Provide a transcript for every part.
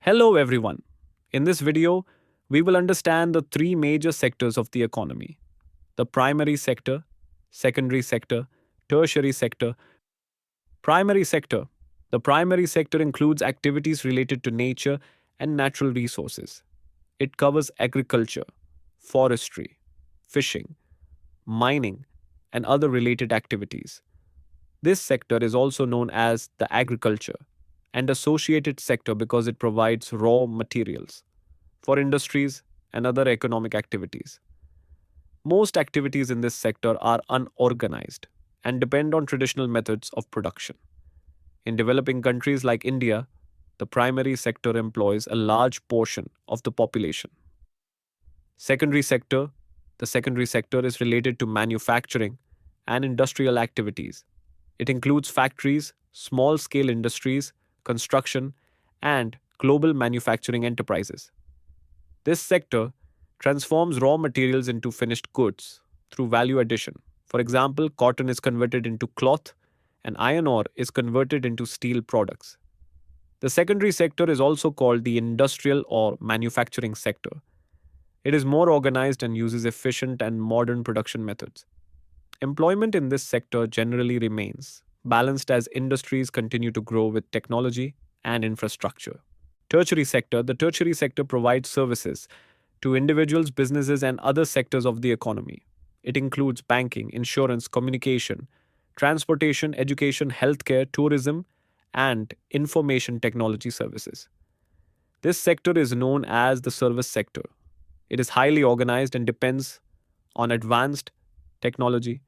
Hello everyone. In this video, we will understand the three major sectors of the economy: the primary sector, secondary sector, tertiary sector. Primary sector. The primary sector includes activities related to nature and natural resources. It covers agriculture, forestry, fishing, mining, and other related activities. This sector is also known as the agriculture and associated sector because it provides raw materials for industries and other economic activities. Most activities in this sector are unorganized and depend on traditional methods of production. In developing countries like India, the primary sector employs a large portion of the population. Secondary sector. The secondary sector is related to manufacturing and industrial activities. It includes factories, small scale industries, construction, and global manufacturing enterprises. This sector transforms raw materials into finished goods through value addition. For example, cotton is converted into cloth and iron ore is converted into steel products. The secondary sector is also called the industrial or manufacturing sector. It is more organized and uses efficient and modern production methods. Employment in this sector generally remains balanced as industries continue to grow with technology and infrastructure. Tertiary sector. The tertiary sector provides services to individuals, businesses, and other sectors of the economy. It includes banking, insurance, communication, transportation, education, healthcare, tourism, and information technology services. This sector is known as the service sector. It is highly organized and depends on advanced technology,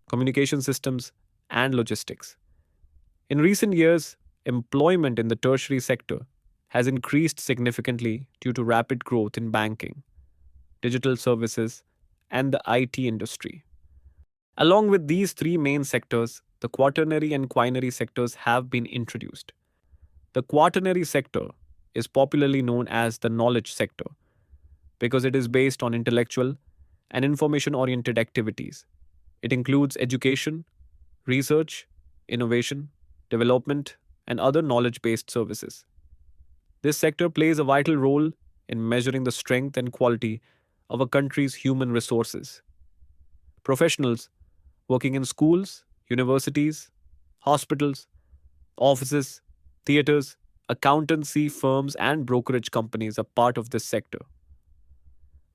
communication systems, and logistics. In recent years, employment in the tertiary sector has increased significantly due to rapid growth in banking, digital services, and the IT industry. Along with these three main sectors, the quaternary and quinary sectors have been introduced. The quaternary sector is popularly known as the knowledge sector because it is based on intellectual and information oriented activities. It includes education, research, innovation, development, and other knowledge based services. This sector plays a vital role in measuring the strength and quality of a country's human resources. Professionals working in schools, universities, hospitals, offices, theaters, accountancy firms, and brokerage companies are part of this sector.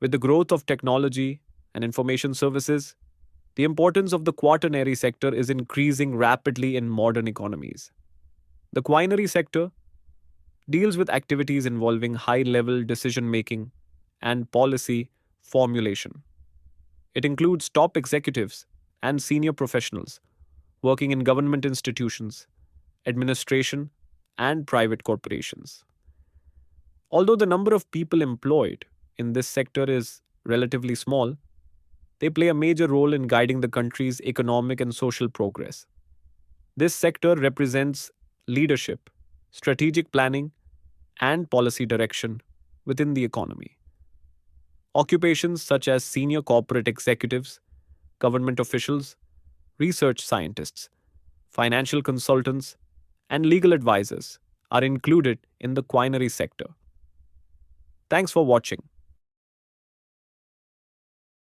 With the growth of technology and information services, the importance of the quaternary sector is increasing rapidly in modern economies. The quinary sector deals with activities involving high level decision making and policy formulation. It includes top executives and senior professionals working in government institutions, administration, and private corporations. Although the number of people employed in this sector is relatively small, they play a major role in guiding the country's economic and social progress. This sector represents leadership, strategic planning, and policy direction within the economy. Occupations such as senior corporate executives, government officials, research scientists, financial consultants, and legal advisors are included in the quinary sector. Thanks for watching.